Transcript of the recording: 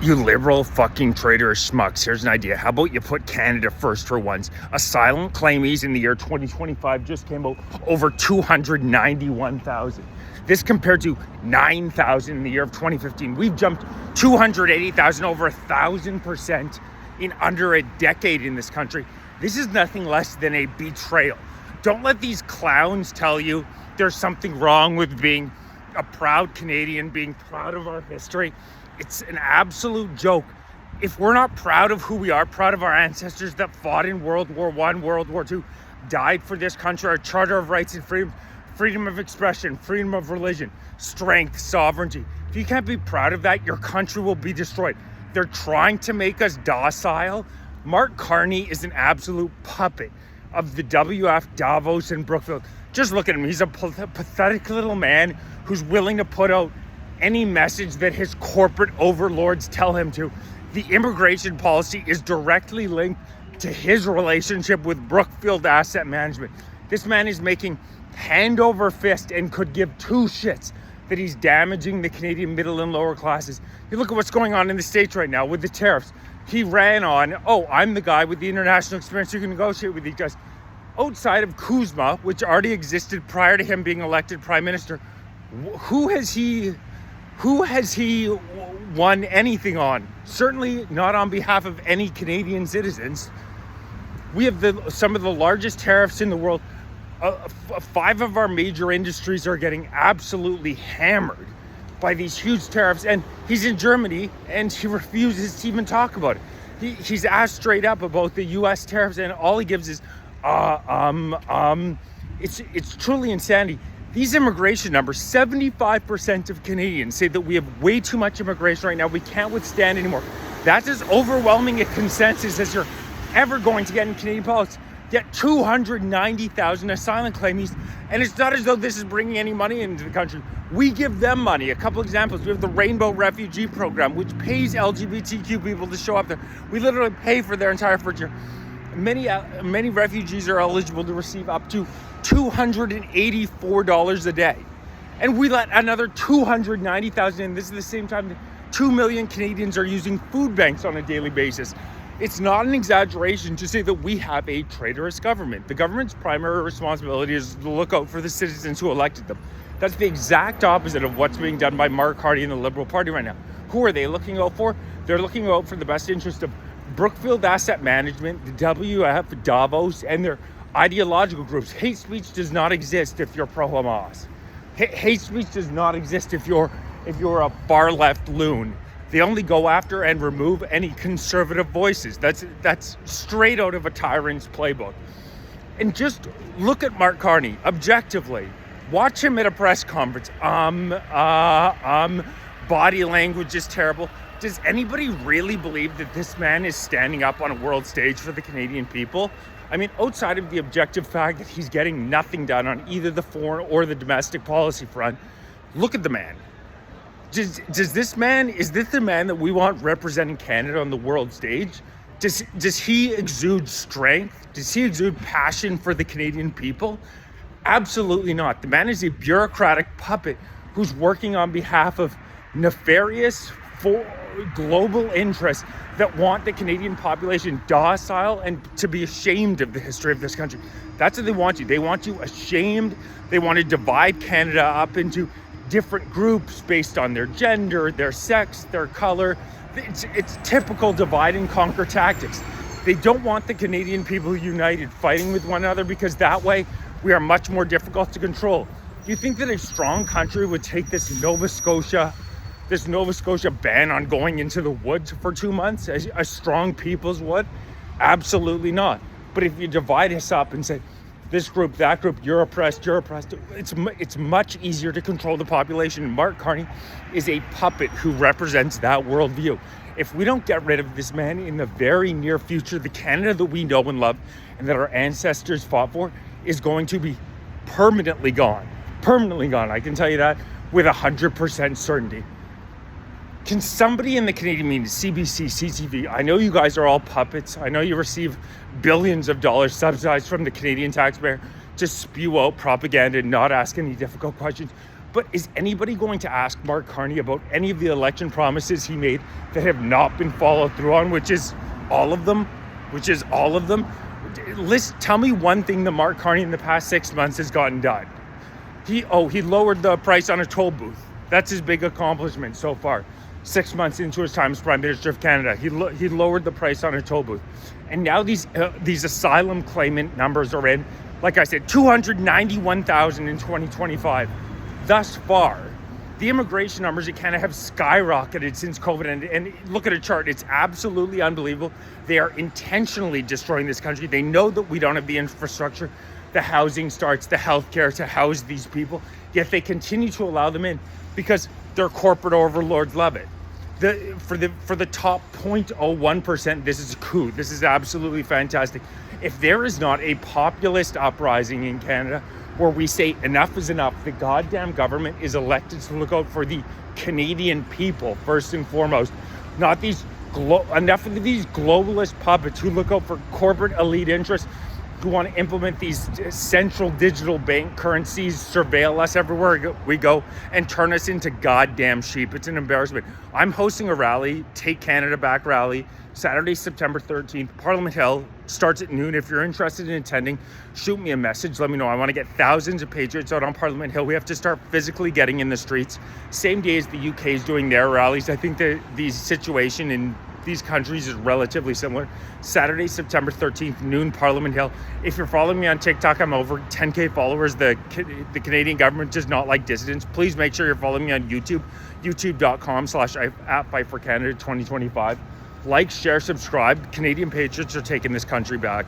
You liberal fucking traitorous schmucks, here's an idea. How about you put Canada first for once? Asylum claimees in the year 2025 just came out over 291,000. This compared to 9,000 in the year of 2015. We've jumped 280,000, over 1,000% in under a decade in this country. This is nothing less than a betrayal. Don't let these clowns tell you there's something wrong with being a proud Canadian, being proud of our history. It's an absolute joke. If we're not proud of who we are, proud of our ancestors that fought in World War I, World War II, died for this country, our Charter of Rights and Freedom, freedom of expression, freedom of religion, strength, sovereignty. If you can't be proud of that, your country will be destroyed. They're trying to make us docile. Mark Carney is an absolute puppet of the WF, Davos, and Brookfield. Just look at him. He's a pathetic little man who's willing to put out any message that his corporate overlords tell him to. The immigration policy is directly linked to his relationship with Brookfield Asset Management. This man is making hand over fist and could give two shits that he's damaging the Canadian middle and lower classes. You look at what's going on in the States right now with the tariffs. He ran on, I'm the guy with the international experience who can negotiate with these guys. Outside of Kuzma, which already existed prior to him being elected prime minister, who has he won anything on? Certainly not on behalf of any Canadian citizens. We have some of the largest tariffs in the world. 5 of our major industries are getting absolutely hammered by these huge tariffs. And he's in Germany and he refuses to even talk about it. He's asked straight up about the US tariffs and all he gives is, it's truly insanity. These immigration numbers, 75% of Canadians say that we have way too much immigration right now. We can't withstand anymore. That's as overwhelming a consensus as you're ever going to get in Canadian politics. Yet 290,000 asylum claimees, and it's not as though this is bringing any money into the country. We give them money. A couple examples. We have the Rainbow Refugee Program, which pays LGBTQ people to show up there. We literally pay for their entire first year. Many refugees are eligible to receive up to $284 a day. And we let another 290,000 in. This is the same time that 2 million Canadians are using food banks on a daily basis. It's not an exaggeration to say that we have a traitorous government. The government's primary responsibility is to look out for the citizens who elected them. That's the exact opposite of what's being done by Mark Carney and the Liberal Party right now. Who are they looking out for? They're looking out for the best interest of Brookfield Asset Management, the WF, Davos, and their ideological groups. Hate speech does not exist if you're pro-Hamas. Hate speech does not exist if you're a far-left loon. They only go after and remove any conservative voices. That's straight out of a tyrant's playbook. And just look at Mark Carney objectively. Watch him at a press conference. Body language is terrible. Does anybody really believe that this man is standing up on a world stage for the Canadian people? I mean, outside of the objective fact that he's getting nothing done on either the foreign or the domestic policy front, look at the man. Is this the man that we want representing Canada on the world stage? Does he exude strength? Does he exude passion for the Canadian people? Absolutely not. The man is a bureaucratic puppet who's working on behalf of nefarious global interests that want the Canadian population docile and to be ashamed of the history of this country. That's what they want you. They want you ashamed. They want to divide Canada up into different groups based on their gender, their sex, their color. It's typical divide and conquer tactics. They don't want the Canadian people united, fighting with one another, because that way we are much more difficult to control. Do you think that a strong country would take this Nova Scotia ban on going into the woods for 2 months, as a strong peoples would? Absolutely not. But if you divide us up and say, this group, that group, you're oppressed, it's much easier to control the population. Mark Carney is a puppet who represents that worldview. If we don't get rid of this man in the very near future, the Canada that we know and love and that our ancestors fought for is going to be permanently gone. Permanently gone, I can tell you that with 100% certainty. Can somebody in the Canadian media, CBC, CTV, I know you guys are all puppets. I know you receive billions of dollars subsidized from the Canadian taxpayer to spew out propaganda and not ask any difficult questions. But is anybody going to ask Mark Carney about any of the election promises he made that have not been followed through on, which is all of them? Tell me one thing that Mark Carney in the past 6 months has gotten done. He lowered the price on a toll booth. That's his big accomplishment so far. 6 months into his time as Prime Minister of Canada, he lowered the price on a toll booth. And now these asylum claimant numbers are in, like I said, 291,000 in 2025. Thus far, the immigration numbers in Canada have skyrocketed since COVID. And look at a chart. It's absolutely unbelievable. They are intentionally destroying this country. They know that we don't have the infrastructure, the housing starts, the healthcare to house these people. Yet they continue to allow them in because their corporate overlords love it. For the top 0.01%, this is a coup. This is absolutely fantastic. If there is not a populist uprising in Canada where we say enough is enough, the goddamn government is elected to look out for the Canadian people first and foremost, not enough of these globalist puppets who look out for corporate elite interests, who want to implement these central digital bank currencies, surveil us everywhere we go, and turn us into goddamn sheep. It's an embarrassment. I'm hosting a rally, Take Canada Back rally, Saturday, September 13th, Parliament Hill, starts at noon. If you're interested in attending, shoot me a message. Let me know. I want to get thousands of patriots out on Parliament Hill. We have to start physically getting in the streets. Same day as the UK is doing their rallies. I think the situation in these countries is relatively similar. Saturday, September 13th, noon, Parliament Hill. If you're following me on TikTok, I'm over 10K followers. The Canadian government does not like dissidents. Please make sure you're following me on YouTube, youtube.com/@FightForCanada 2025. Like, share, subscribe. Canadian patriots are taking this country back.